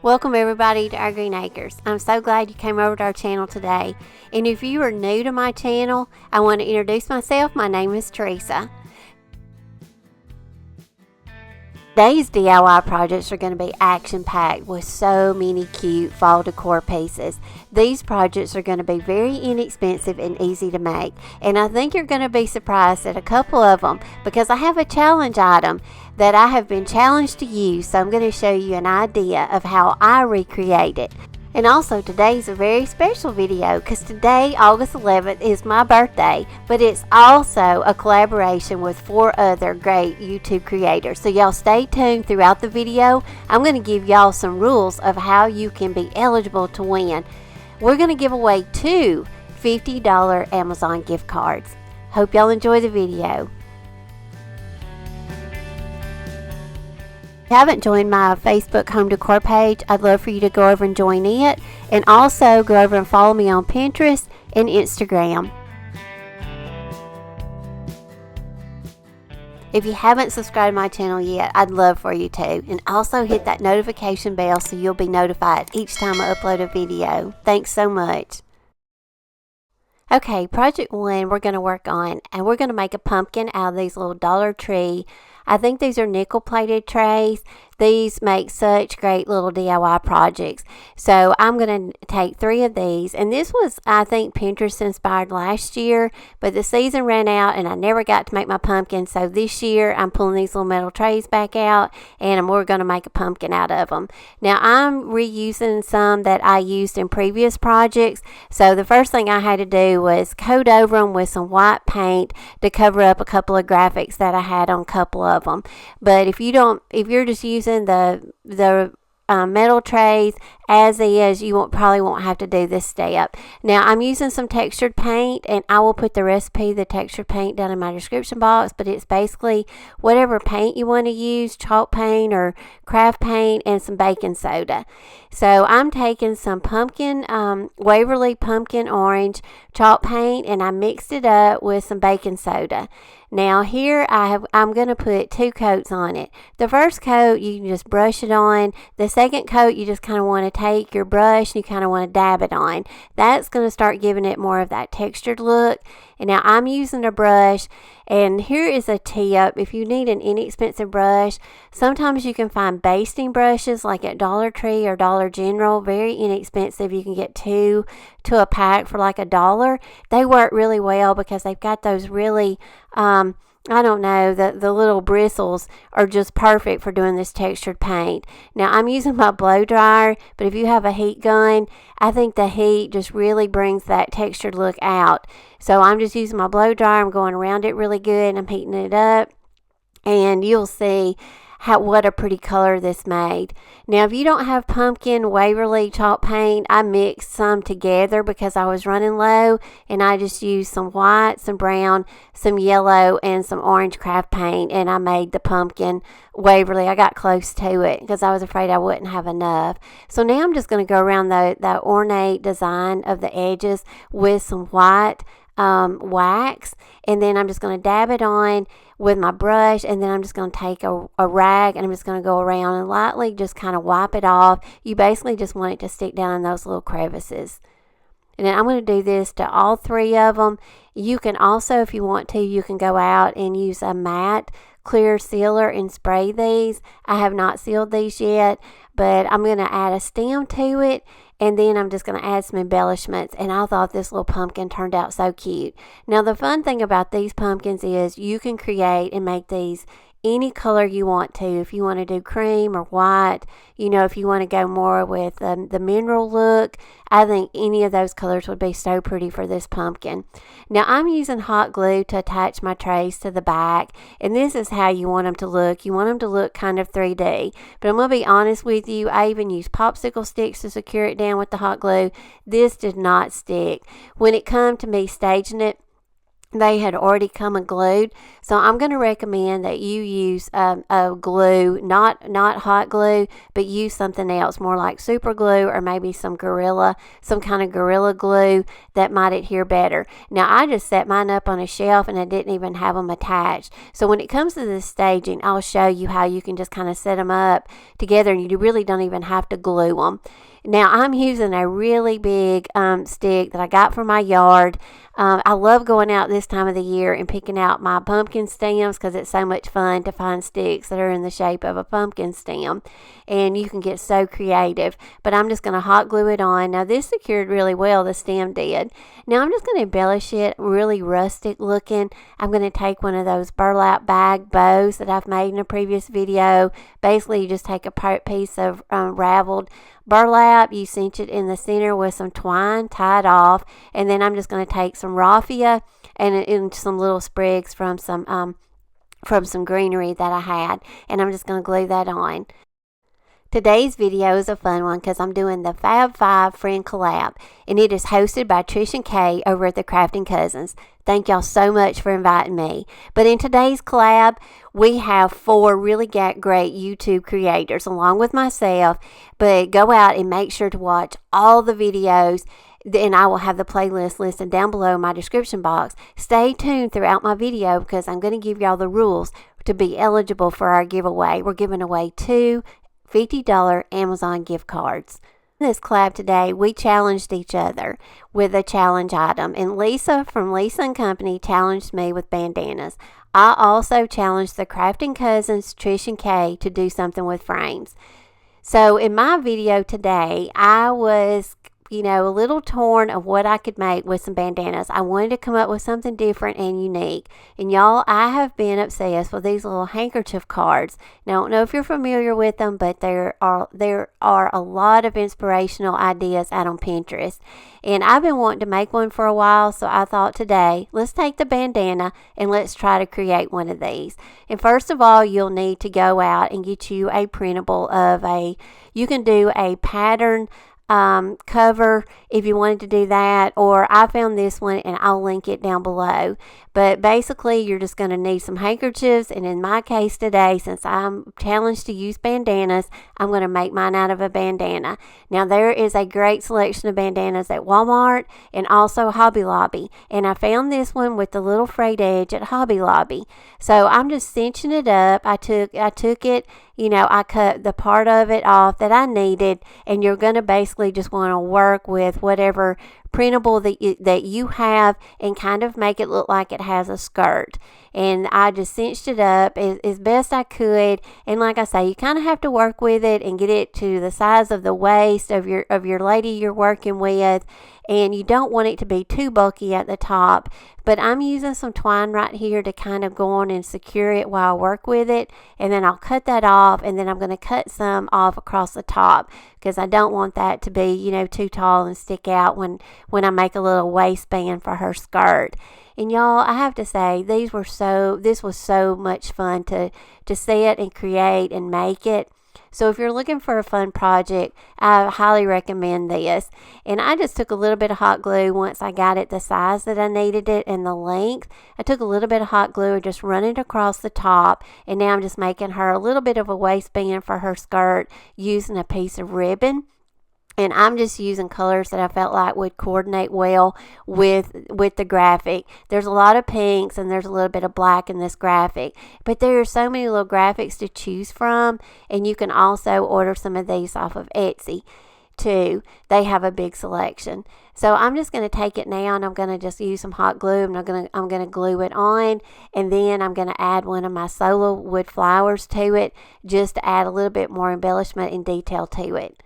Welcome everybody to our Green Acres. I'm so glad you came over to our channel today. And if you are new to my channel, I want to introduce myself. My name is Teresa. Today's DIY projects are going to be action-packed with so many cute fall decor pieces. These projects are going to be very inexpensive and easy to make. And I think you're going to be surprised at a couple of them because I have a challenge item that I have been challenged to use. So I'm going to show you an idea of how I recreate it. And also today's a very special video because today, August 11th, is my birthday, but it's also a collaboration with 4 other great YouTube creators. So y'all stay tuned throughout the video. I'm going to give y'all some rules of how you can be eligible to win. We're going to give away 2 $50 Amazon gift cards. Hope y'all enjoy the video. If you haven't joined my Facebook home decor page, I'd love for you to go over and join it, and also go over and follow me on Pinterest and Instagram. If you haven't subscribed to my channel yet, I'd love for you to, and also hit that notification bell so you'll be notified each time I upload a video. Thanks so much. Okay, project 1 we're going to work on, and we're going to make a pumpkin out of these little Dollar Tree. I think these are nickel plated trays. These make such great little DIY projects. So I'm going to take 3 of these. And this was, I think, Pinterest inspired last year. But the season ran out and I never got to make my pumpkin. So this year I'm pulling these little metal trays back out. And we're going to make a pumpkin out of them. Now I'm reusing some that I used in previous projects. So the first thing I had to do was coat over them with some white paint to cover up a couple of graphics that I had on a couple of them. But if you're just using the metal trays as is, you probably won't have to do this step. Now I'm using some textured paint, and I will put the recipe, the textured paint, down in my description box. But it's basically whatever paint you want to use, chalk paint or craft paint, and some baking soda. So I'm taking some pumpkin, Waverly pumpkin orange chalk paint, and I mixed it up with some baking soda. Now here I'm going to put 2 coats on it. The first coat you can just brush it on. The second coat you just kind of want to take your brush and you kind of want to dab it on. That's going to start giving it more of that textured look. And now I'm using a brush, and here is a tip. If you need an inexpensive brush, sometimes you can find basting brushes like at Dollar Tree or Dollar General, very inexpensive. You can get 2 to a pack for like $1. They work really well because they've got those really I don't know, the little bristles are just perfect for doing this textured paint. Now I'm using my blow dryer, but if you have a heat gun, I think the heat just really brings that textured look out. So I'm just using my blow dryer. I'm going around it really good, and I'm heating it up, and you'll see what a pretty color this made. Now if you don't have pumpkin Waverly chalk paint, I mixed some together because I was running low, and I just used some white, some brown, some yellow, and some orange craft paint, and I made the pumpkin Waverly. I got close to it because I was afraid I wouldn't have enough. So now I'm just going to go around the ornate design of the edges with some white wax, and then I'm just going to dab it on with my brush, and then I'm just going to take a rag, and I'm just going to go around and lightly just kind of wipe it off. You basically just want it to stick down in those little crevices. And then I'm going to do this to all 3 of them. You can also, if you want to, you can go out and use a matte clear sealer and spray these. I have not sealed these yet, but I'm going to add a stem to it, and then I'm just going to add some embellishments. And I thought this little pumpkin turned out so cute. Now the fun thing about these pumpkins is you can create and make these any color you want to. If you want to do cream or white, if you want to go more with the mineral look, I think any of those colors would be so pretty for this pumpkin. Now I'm using hot glue to attach my trays to the back, and this is how you want them to look. You want them to look kind of 3D, but I'm going to be honest with you, I even used popsicle sticks to secure it down with the hot glue. This did not stick. When it come to me staging it, they had already come glued. So I'm going to recommend that you use a glue, not hot glue, but use something else, more like super glue, or maybe some kind of gorilla glue that might adhere better. Now I just set mine up on a shelf and I didn't even have them attached. So when it comes to the staging, I'll show you how you can just kind of set them up together and you really don't even have to glue them. Now I'm using a really big stick that I got from my yard. I love going out this time of the year and picking out my pumpkin stems because it's so much fun to find sticks that are in the shape of a pumpkin stem, and you can get so creative. But I'm just going to hot glue it on. Now this secured really well, the stem did. Now I'm just going to embellish it really rustic looking. I'm going to take one of those burlap bag bows that I've made in a previous video. Basically you just take a piece of raveled burlap, you cinch it in the center with some twine, tie it off, and then I'm just going to take some raffia and some little sprigs from some greenery that I had, and I'm just going to glue that on. Today's video is a fun one because I'm doing the Fab 5 Friend Collab, and it is hosted by Trish and Kay over at the Crafting Cousins. Thank y'all so much for inviting me. But in today's collab, we have 4 really great YouTube creators along with myself. But go out and make sure to watch all the videos, and I will have the playlist listed down below in my description box. Stay tuned throughout my video because I'm going to give y'all the rules to be eligible for our giveaway. We're giving away 2 $50 Amazon gift cards. In this collab today, we challenged each other with a challenge item, and Lisa from Lisa & Company challenged me with bandanas. I also challenged the Crafting Cousins, Trish and Kay, to do something with frames. So in my video today, I was a little torn of what I could make with some bandanas. I wanted to come up with something different and unique. And y'all, I have been obsessed with these little handkerchief cards. Now, I don't know if you're familiar with them, but there are a lot of inspirational ideas out on Pinterest. And I've been wanting to make one for a while, so I thought today, let's take the bandana and let's try to create one of these. And first of all, you'll need to go out and get you a printable you can do a pattern cover if you wanted to do that, or I found this one and I'll link it down below. But basically you're just going to need some handkerchiefs, and in my case today, since I'm challenged to use bandanas, I'm going to make mine out of a bandana. Now there is a great selection of bandanas at Walmart and also Hobby Lobby, and I found this one with the little frayed edge at Hobby Lobby. So I'm just cinching it up. I took it, I cut the part of it off that I needed, and you're going to basically just want to work with whatever printable that you have and kind of make it look like it has a skirt. And I just cinched it up as best I could, and like I say, you kind of have to work with it and get it to the size of the waist of your lady you're working with, and you don't want it to be too bulky at the top. But I'm using some twine right here to kind of go on and secure it while I work with it, and then I'll cut that off, and then I'm going to cut some off across the top because I don't want that to be too tall and stick out when I make a little waistband for her skirt. And y'all, I have to say, this was so much fun to set and create and make it. So if you're looking for a fun project, I highly recommend this. And I just took a little bit of hot glue once I got it the size that I needed it and the length. I took a little bit of hot glue and just run it across the top. And now I'm just making her a little bit of a waistband for her skirt using a piece of ribbon. And I'm just using colors that I felt like would coordinate well with the graphic. There's a lot of pinks and there's a little bit of black in this graphic. But there are so many little graphics to choose from. And you can also order some of these off of Etsy too. They have a big selection. So I'm just going to take it now, and I'm going to just use some hot glue, and I'm going to glue it on, and then I'm going to add one of my solo wood flowers to it just to add a little bit more embellishment and detail to it.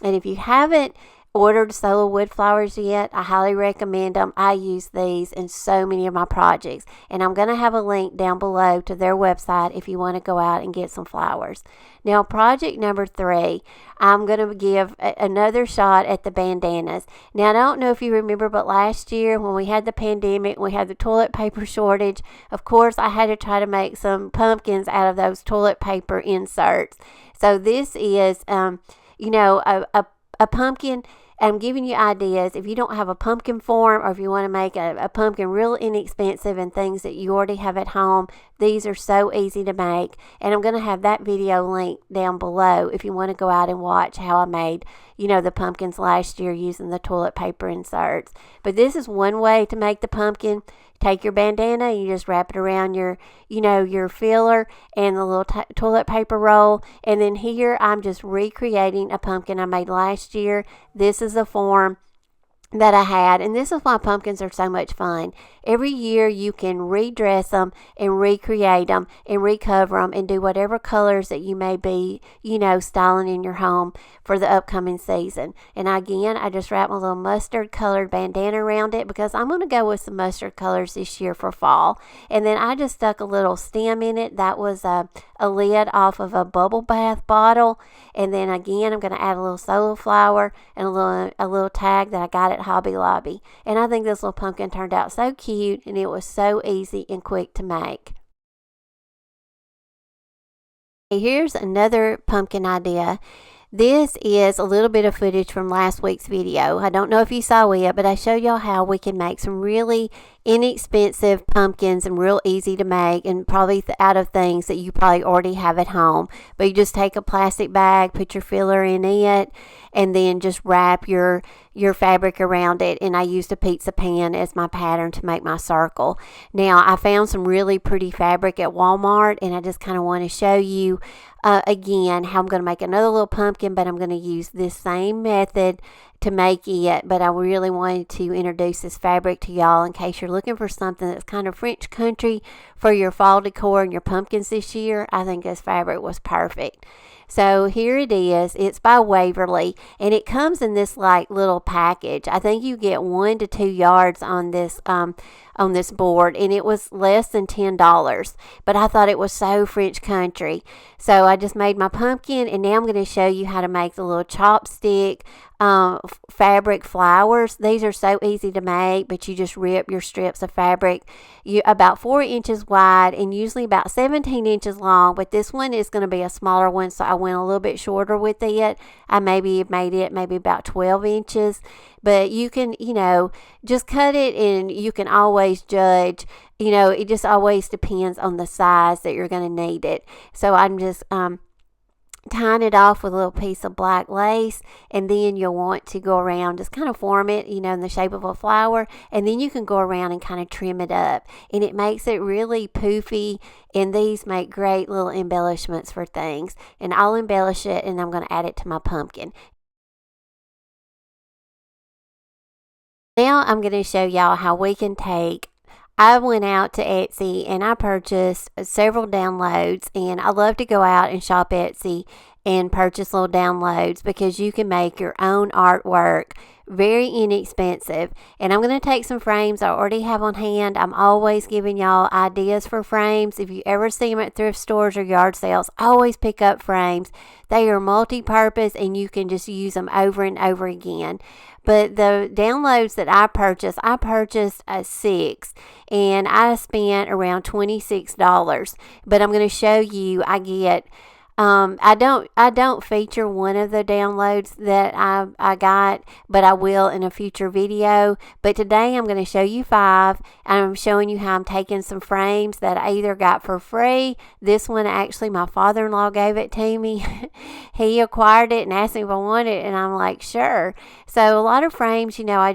And if you haven't ordered solo wood flowers yet, I highly recommend them. I use these in so many of my projects, and I'm going to have a link down below to their website if you want to go out and get some flowers. Now, project number 3, I'm going to give another shot at the bandanas. Now, I don't know if you remember, but last year when we had the pandemic, we had the toilet paper shortage. Of course, I had to try to make some pumpkins out of those toilet paper inserts. So this is a pumpkin I'm giving you ideas. If you don't have a pumpkin form, or if you want to make a pumpkin real inexpensive and things that you already have at home, these are so easy to make. And I'm going to have that video linked down below if you want to go out and watch how I made, the pumpkins last year using the toilet paper inserts. But this is one way to make the pumpkin. Take your bandana and you just wrap it around your filler and the little toilet paper roll. And then here I'm just recreating a pumpkin I made last year. This is a form that I had, and this is why pumpkins are so much fun. Every year you can redress them and recreate them and recover them and do whatever colors that you may be, styling in your home for the upcoming season. And again, I just wrapped my little mustard colored bandana around it because I'm going to go with some mustard colors this year for fall. And then I just stuck a little stem in it. That was a lid off of a bubble bath bottle. And then again, I'm going to add a little solo flower and a little tag that I got at Hobby Lobby. And I think this little pumpkin turned out so cute, and it was so easy and quick to make. Here's another pumpkin idea. This is a little bit of footage from last week's video. I don't know if you saw it, but I showed y'all how we can make some really inexpensive pumpkins and real easy to make, and probably out of things that you probably already have at home. But you just take a plastic bag, put your filler in it, and then just wrap your fabric around it. And I used a pizza pan as my pattern to make my circle. Now, I found some really pretty fabric at Walmart, and I just kind of want to show you again how I'm going to make another little pumpkin, but I'm going to use this same method to make it. But I really wanted to introduce this fabric to y'all in case you're looking for something that's kind of French country for your fall decor and your pumpkins this year. I think this fabric was perfect. So here it is. It's by Waverly, and it comes in this little package. I think you get 1 to 2 yards on this board, and it was less than $10. But I thought it was so French country. So I just made my pumpkin, and now I'm going to show you how to make the little chopstick fabric flowers. These are so easy to make, but you just rip your strips of fabric about 4 inches wide and usually about 17 inches long, but this one is going to be a smaller one, so I went a little bit shorter with it. I maybe made it about 12 inches, but you can just cut it, and you can always judge. It just always depends on the size that you're going to need it. So I'm just tying it off with a little piece of black lace, and then you'll want to go around, just kind of form it, in the shape of a flower, and then you can go around and kind of trim it up, and it makes it really poofy, and these make great little embellishments for things. And I'll embellish it, and I'm going to add it to my pumpkin. Now I'm going to show y'all how we can I went out to Etsy and I purchased several downloads, and I love to go out and shop Etsy and purchase little downloads because you can make your own artwork very inexpensive. And I'm going to take some frames I already have on hand. I'm always giving y'all ideas for frames. If you ever see them at thrift stores or yard sales, always pick up frames. They are multi-purpose, and you can just use them over and over again. But the downloads that I purchased 6, and I spent around $26. But I'm going to show you, I get I don't feature one of the downloads that I got, but I will in a future video. But today I'm going to show you 5. I'm showing you how I'm taking some frames that I either got for free. This one, actually, my father-in-law gave it to me. He acquired it and asked me if I wanted it, and I'm like, sure. So a lot of frames, I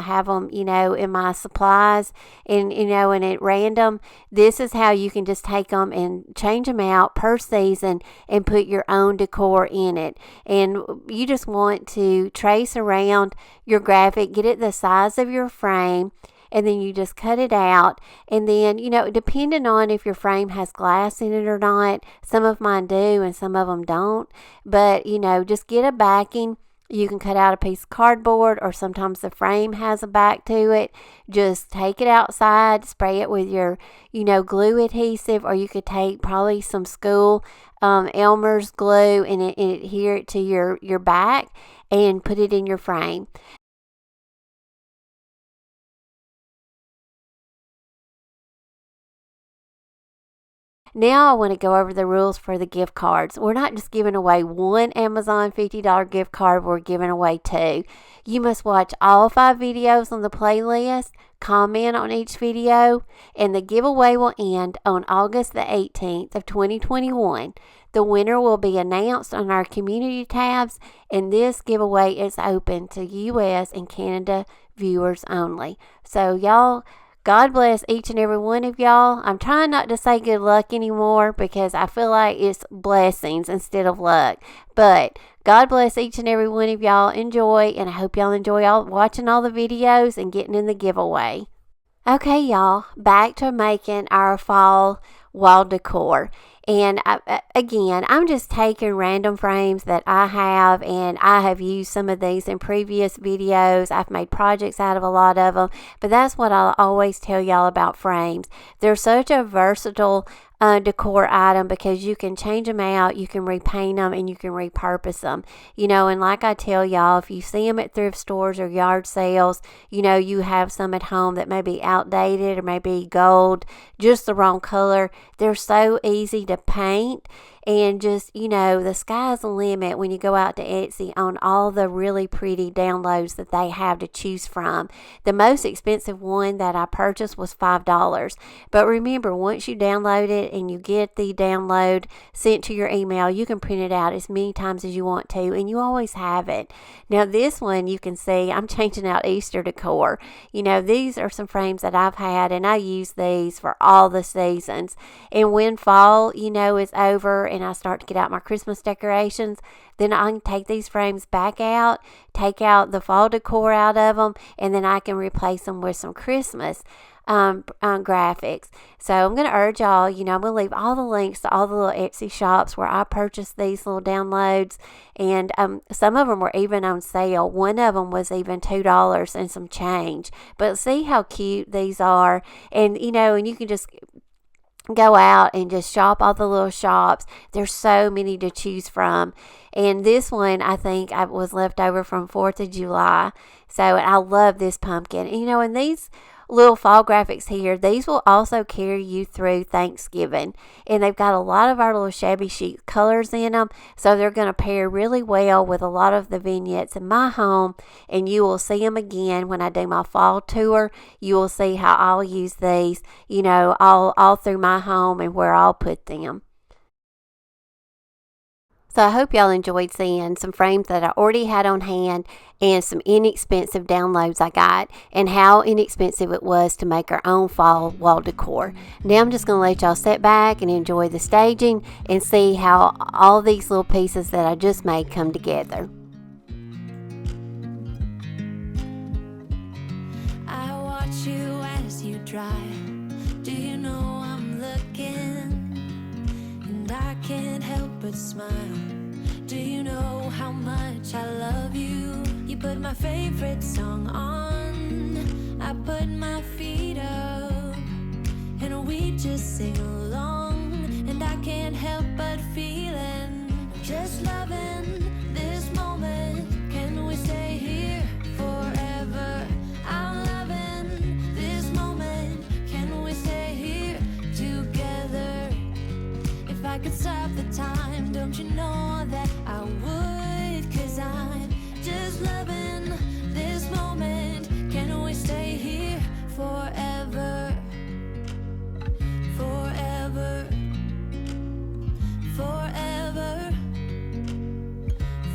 have them, in my supplies, and, and at random. This is how you can just take them and change them out per season and put your own decor in it. And you just want to trace around your graphic, get it the size of your frame, and then you just cut it out. And then, depending on if your frame has glass in it or not, some of mine do and some of them don't. But, just get a backing. You can cut out a piece of cardboard, or sometimes the frame has a back to it. Just take it outside, spray it with your, glue adhesive, or you could take probably some school Elmer's glue and adhere it to your back and put it in your frame. Now I want to go over the rules for the gift cards. We're not just giving away one Amazon $50 gift card, we're giving away 2. You must watch all 5 videos on the playlist, comment on each video, and the giveaway will end on August the 18th of 2021. The winner will be announced on our community tabs, and this giveaway is open to US and Canada viewers only. So y'all, God bless each and every one of y'all. I'm trying not to say good luck anymore because I feel like it's blessings instead of luck. But God bless each and every one of y'all. Enjoy, and I hope y'all enjoy watching all the videos and getting in the giveaway. Okay, y'all, back to making our fall wall decor. And again, I'm just taking random frames that I have, and I have used some of these in previous videos. I've made projects out of a lot of them, but that's what I always tell y'all about frames. They're such a versatile decor item because you can change them out, you can repaint them, and you can repurpose them. And like I tell y'all, if you see them at thrift stores or yard sales, you have some at home that may be outdated or maybe gold, just the wrong color. They're so easy to paint, and just, the sky's the limit when you go out to Etsy on all the really pretty downloads that they have to choose from. The most expensive one that I purchased was $5. But remember, once you download it and you get the download sent to your email, you can print it out as many times as you want to, and you always have it. Now this one, you can see I'm changing out Easter decor. These are some frames that I've had, and I use these for all the seasons. And when fall, is over and I start to get out my Christmas decorations, then I can take these frames back out, take out the fall decor out of them, and then I can replace them with some Christmas graphics. So I'm going to urge y'all, I'm going to leave all the links to all the little Etsy shops where I purchased these little downloads, and some of them were even on sale. One of them was even $2 and some change. But see how cute these are, and and you can just go out and just shop all the little shops. There's so many to choose from. And this one, I think I was left over from 4th of July. So I love this pumpkin. And these little fall graphics here, these will also carry you through Thanksgiving. And they've got a lot of our little Shabby Chic colors in them. So they're going to pair really well with a lot of the vignettes in my home. And you will see them again when I do my fall tour. You will see how I'll use these, all through my home and where I'll put them. So I hope y'all enjoyed seeing some frames that I already had on hand and some inexpensive downloads I got, and how inexpensive it was to make our own fall wall decor. Now I'm just going to let y'all sit back and enjoy the staging and see how all these little pieces that I just made come together. I watch you as you drive. Do you know I'm looking? And I can't help but smile. Do you know how much I love you? You put my favorite song on, I put my feet up, and we just sing along. And I can't help but feeling, just loving this moment. Can we stay here forever? I'm loving this moment. Can we stay here together? If I could stop the time, don't you know that I would? 'Cause I'm just loving this moment. Can we stay here forever? Forever. Forever.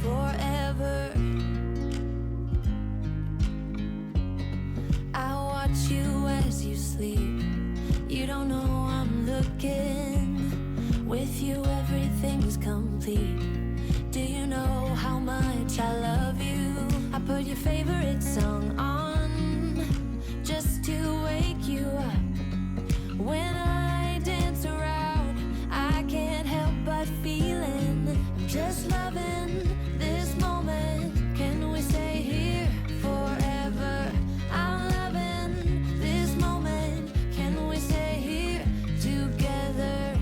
Forever. I watch you as you sleep. You don't know I'm looking. With you everything's complete. Do you know how much I love you? I put your favorite song on just to wake you up. When I dance around, I can't help but feeling, just loving this moment. Can we stay here forever? I'm loving this moment. Can we stay here together?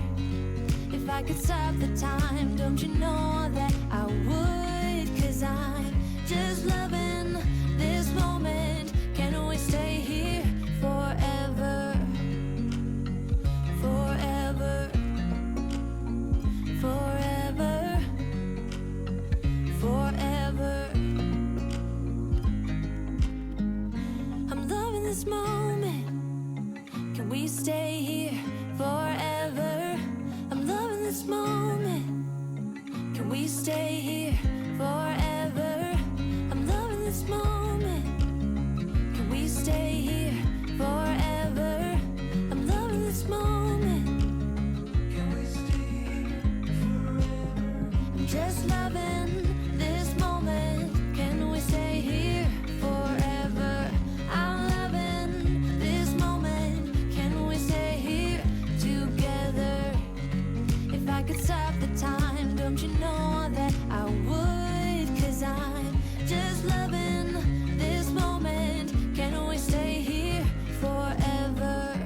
If I could stop the time, don't you know that I would? 'Cause I'm just loving this moment. Can we stay here forever? Forever. Can we stay here forever? I'm loving this moment. Can we stay here forever? I'm loving this moment. Can we stay here forever? I'm just loving this moment. Can we stay here forever? I'm loving this moment. Can we stay here together? If I could stop the time, don't you know that I would? 'Cause I'm just loving this moment. Can we stay here forever?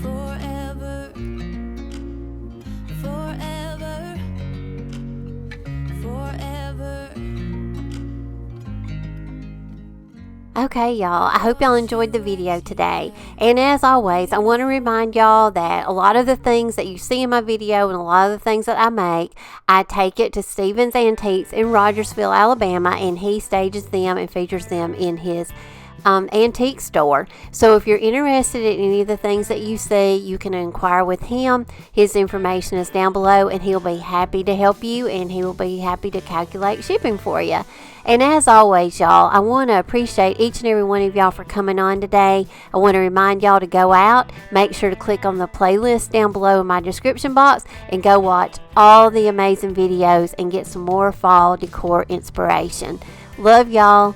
Forever. Forever. Forever. Okay, y'all, I hope y'all enjoyed the video today. And as always, I want to remind y'all that a lot of the things that you see in my video and a lot of the things that I make, I take it to Stephen's Antiques in Rogersville, Alabama, and he stages them and features them in his antique store. So if you're interested in any of the things that you see, you can inquire with him. His information is down below, and he'll be happy to help you, and he will be happy to calculate shipping for you. And as always, y'all, I want to appreciate each and every one of y'all for coming on today. I want to remind y'all to go out, make sure to click on the playlist down below in my description box, and go watch all the amazing videos and get some more fall decor inspiration. Love y'all.